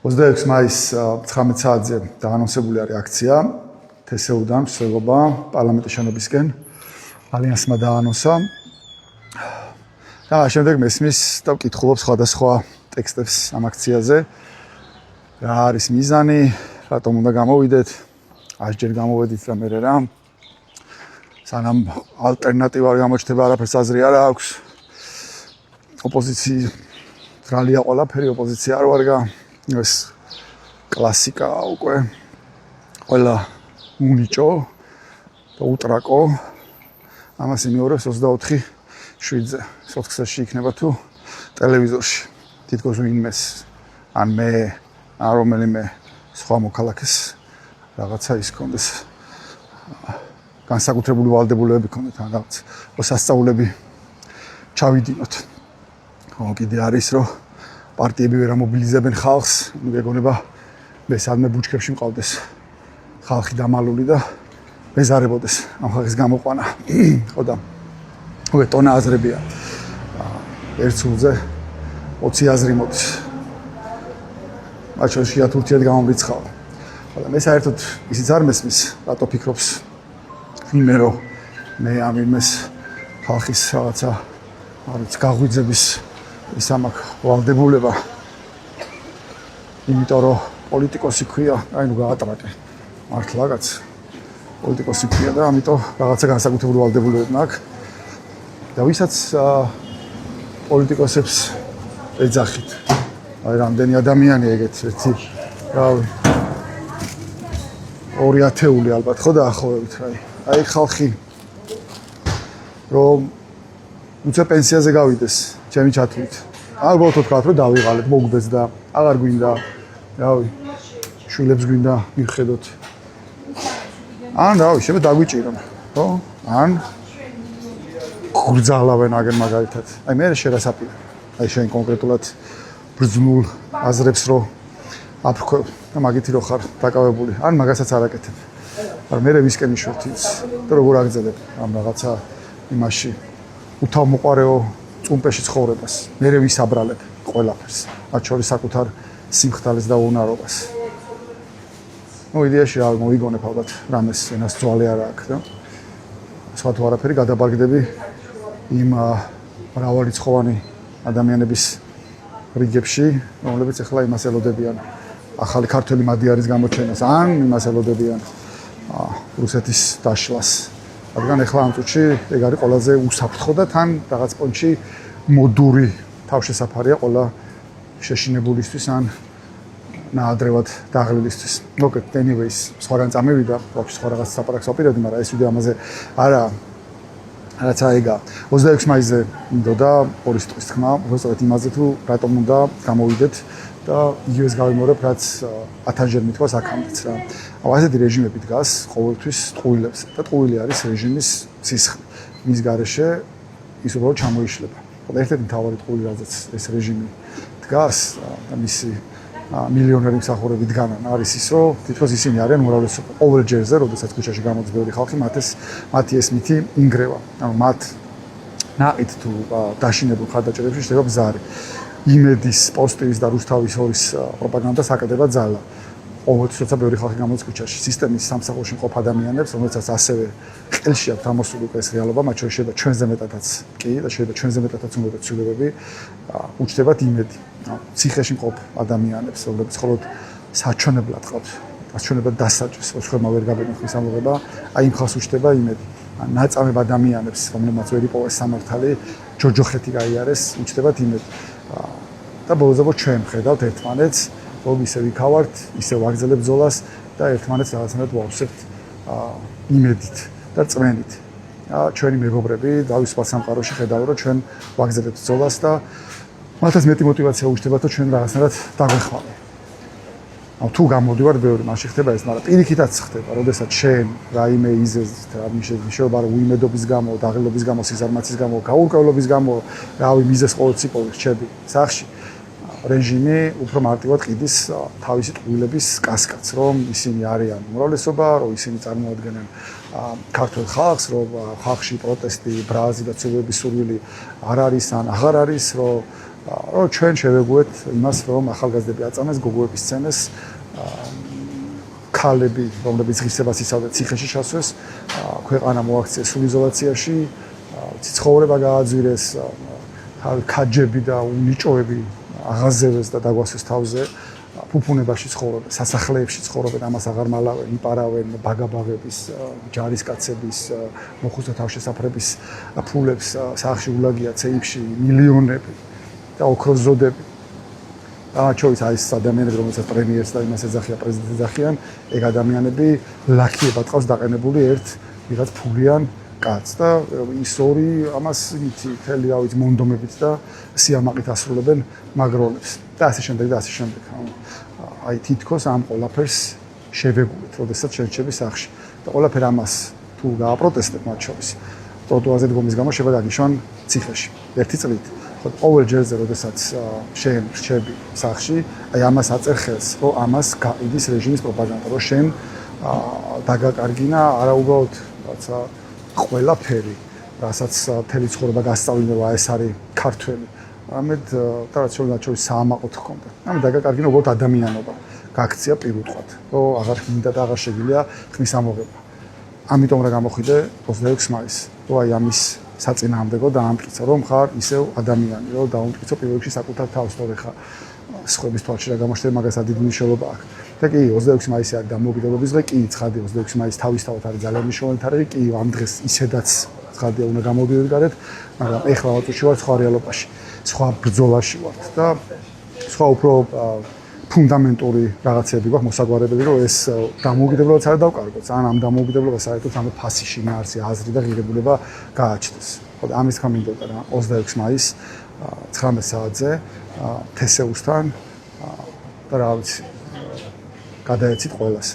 26 მაის 19 საათზე დაანონსებული არის აქცია თსუ-დან მსვლელობა პარლამენტის შენობისკენ. ალიანსმა დაანონსა. და შემდეგ მესმის და ვკითხულობ სხვადასხვა ტექსტებს ამ აქციაზე. რა არის მიზანი, რატომ უნდა გამოვიდეთ, ასჯერ გამოვედით და მერე რა. სანამ ალტერნატივა არ გამოჩნდება, არაფერს აზრი არ აქვს. ოპოზიცია ბრალია ყველაფერი, ოპოზიცია არ ვარგა. ეს კლასიკა უკვე ყველა უნიჭო და უტრაკო ამას იმეორებს 24/7-ზე სოციალში იქნება თუ ტელევიზორში თითქოს ვინმეს ან მე ან რომელიმე სხვა მოქალაქეს რაღაცა ის კონდეს განსაკუთრებული ვალდებულებები კონდეთ ან რაღაც მოსასწავლები ჩავიდინოთ. კიდე არის რომ პარტიები ვერ ამობილიზებენ ხალხს, მეგონება მე სადმე ბუჩქებში მყავდეს ხალხი დამალული და მეზარებოდეს ამ ხალხის გამოყვანა. ხო და უკვე ტონა აზრებია. ერთ სულზე 20 აზრი მოდის. მათ შორის შეათურთიად გამომრიცხავ. ხოლო მე საერთოდ ისიც არ მესმის, რატო ფიქრობს ვინმე რომ მე ამ იმეს ხალხის რაღაცა არის გაღვიძების ის ამაკ ვალდებულება. იმიტომ რომ პოლიტიკოსი ქვია, აი ნუ გაატრაკე. მართლა რაღაც პოლიტიკოსი ქვია და ამიტომ რაღაცა განსაკუთრებული ვალდებულებები მაქვს. და ვისაც პოლიტიკოსებს ეძახით. აი რამდენი ადამიანი ეგეთ ერთი რავი 2000 ალბათ ხო დაახლოებით აი. აი ხალხი რომ უცებ პენსიაზე გავიდეს ჩემი ჩათვლით. ალბათ თქვათ რომ დავიღალეთ, მოგდეს და აღარ გვინდა, რავი, შვილებს გვინდა მიხედოთ. ან რავი, შეიძლება დაგვიჭირონ, ხო? ან გრძალავენ აგერ მაგალითად. აი მე შერასაპირე. აი შენ კონკრეტულად ბრძნულ აზრებს რო აფრქვევ და მაგითი რო ხარ დაკავებული. ან მაგასაც არ აკეთებ. მაგრამ მე ვისკენ იშვით ის და როგორ აგზელებ ამ რაღაცა იმაში უთავმოყარეო წუმპეში ცხოვრებას. მე ვისაბრალებ ყველაფერს, მათ შორის საკუთარ სიმხდალეს და უნარობას. ნუ იდეაში რა მოიგონებ ალბათ რამეს ენას ძვალი არ აქვს და სხვა თუ არაფერი გადაბარგდები იმ მრავალრიცხოვანი ადამიანების რიგებში, რომლებიც ახლა იმას ელოდებიან ახალი ქართველი მადიარის გამოჩენას ან იმას ელოდებიან რუსეთის დაშლას. რადგან ახლა ამ წუთში ეგ არის ყველაზე უსაფრთხო და თან რაღაც პონჩი მოდური თავშესაფარია ყველა შეშინებულისთვის ან ნაადრევად დაღლილისთვის. მოკლედ, anyways, სხვაგან წამევიდა, ვაფშე სხვა რაღაც საპარაკს ვაპირებდი, მაგრამ ეს ვიდეო ამაზე არა რაცა ეგა. 26 მაისზე მინდოდა პოლის ტყის თქმა, უბრალოდ იმაზე თუ რატომ უნდა გამოვიდეთ და იგივეს გავიმეორებ, რაც 1000-ჯერ მithვას აქამდეც რა. ასეთი რეჟიმები დგას ყოველთვის ტყუილებს და ტყუილი არის რეჟიმის სისხლი. მის გარეშე ის უბრალოდ ჩამოიშლება. ხოლო ერთ-ერთი მთავარი ტყუილი, რაზეც ეს რეჟიმი დგას და მისი მილიონერი მსახურები დგანან, არის ის, რომ თითქოს ისინი არიან უმრავლესობა ყოველ ჯერზე, როდესაც ქუჩაში გამოდის ბევრი ხალხი, მათი ეს მითი ინგრევა. ანუ მათ ნაყიდ თუ დაშინებულ ხარდაჭერებში შეიძლება ბზარი. იმედის, პოსტივის და რუსთავის ორის პროპაგანდას აკეთება ძალა. ყოველთვის როცა ბევრი ხალხი გამოდის ქუჩაში, სისტემის სამსახურში მყოფ ადამიანებს, რომელთაც ასევე ყელში აქვს ამოსული ეს რეალობა, მათ შორის შეიძლება ჩვენზე მეტადაც კი და შეიძლება ჩვენზე მეტადაც უნდა ცვლილებები უჩნდებათ იმედი. ციხეში მყოფ ადამიანებს, რომლებიც მხოლოდ საჩვენებლად ყავთ, საჩვენებლად დასაჭეს, ოცხერმა ვერ გაბედენ ხის ამოღება, აი იმ ხალხს უჩნდება იმედი. ნაწამებ ადამიანებს, რომლებმაც ვერ იპოვეს სამართალი, ჯოჯოხეთი გაიარეს, უჩნდებათ იმედი. და ბოლოს ჩვენ ხედავთ ერთმანეთს, რომ ისე ვიქავართ, ისე ვაგრძელებთ ბრძოლას და ერთმანეთს რაღაცნაირად ვავსებთ იმედით და წმენით. ჩვენი მეგობრები დავის სამყაროში ხედავ, რომ ჩვენ ვაგრძელებთ ბრძოლას და მათაც მეტი мотиваცია უჩნდებათ, რომ ჩვენ რაღაცნაირად დაგვეხმაროთ. თუ გამოდივარ ბევრი მაშინ ხდება ეს, მაგრამ პირიქითაც ხდება, როდესაც შენ რაიმე იზეზით, რა მიშეობა რომ უიმედობის გამო, დაღლილობის გამო, სიზარმაცის გამო, გაურკვევლობის გამო, რავი მიზეს ყოველწლიურად რჩები სახში. რეჟიმი უფრო მარტივად ყიდის თავისი ტყუილების კასკადს, რომ ისინი არიან უმრავლესობა, რომ ისინი წარმოადგენენ ქართულ ხალხს, რომ ხალხში პროტესტი, ბრაზი და ცვლილებების სურვილი არ არის ან აღარ არის, რომ რომ ჩვენ შევეგუეთ იმას, რომ ახალგაზრდები აწამეს გოგოების სცენას, ქალები, რომლებიც ღირსებას იცავდნენ ციხეში ჩასვეს, ქვეყანა მოაქციეს სულ იზოლაციაში, ცხოვრება გააძვირეს, ქაჯები და უნიჭოები აღაზევეს და დაგვასვეს თავზე. ფუფუნებაში ცხოვრობენ, სასახლეებში ცხოვრობენ, ამას აღარ მალავენ, იპარავენ ბაგაბაღების, ჯარისკაცების, მოხუცთა თავშესაფრების ფულებს, სახში ულაგია ცეიფში მილიონები და ოქროზოდები. ამაჩოვის არის ადამიანები, რომელსაც პრემიერს და იმას ეძახიან, პრეზიდენტს ეძახიან, ეგ ადამიანები ლაქიებად ყავს დაყენებული ერთ ვიღაც ფულიან კაცს და ის ორი ამას ითი თელი რა ვიცი მონდომებით და სიამაყით ასრულებენ მაგროლებს და ასე შემდეგ და ასე შემდეგ. აი თითქოს ამ ყველაფერს შევეგუეთ, როდესაც შევჩები სახში. და ყველაფერ ამას თუ გააპროტესტებ მათ შორის, ტროტუარზე დგომის გამო შევა გაგიშვან ციხეში. ერთი წლით. ხოთ ყოველ ჯერზე, როდესაც შენ რჩები სახში, აი ამას აწერ ხელს, რომ ამას გაიდის რეჟიმის პროპაგანდა, რომ შენ დაგაკარგინა არა უბრალოდ რაცა ყველაფერი, რასაც მთელი ცხოვრება გასწავლინე, რომ ეს არის ქართველი. ამეთ და რაც შორის საამაყოთ ჰქონდა. ამით დაგაკარგინა უბრალოდ ადამიანობა. გაქცია პირუტყვად, რომ აღარ მინდა და აღარ შეგიძლია ხმის ამოღება. ამიტომ რა გამოხიდე 26 მაისს, რომ აი ამის საწინააღმდეგო დაამტკიცა, რომ ხარ ისევ ადამიანი, რომ დაუმტკიცო პირველ რიგში საკუთარ თავს, რომ ხა სხვების თვალში რა გამოჩნდება, მაგასაც დიდი მნიშვნელობა აქვს. და კი 26 მაისი არის დამოუკიდებლობის დღე, კი ცხადია 26 მაისი თავისთავად არის ძალიან მნიშვნელოვანი თარიღი, კი ამ დღეს ისედაც ცხადია უნდა გამოვიდეთ გარეთ, მაგრამ ეხლა ვაწუჩი ვარ სხვა რეალობაში, სხვა ბრძოლაში ვარ და სხვა უფრო ფუნდამენტური რაღაცები გვაქვს მოსაგვარებელი, რომ ეს დამოუკიდებლობაც არ დავკარგოთ, ან ამ დამოუკიდებლობას საერთოდ ამ ფასი შინაარსი, აზრი და ღირებულება გააჩნდეს. ხოდა ამის თქმა მინდოდა რა 26 მაისს 19 საათზე თესეუსთან და რა ვიცი გადაეცით ყველას.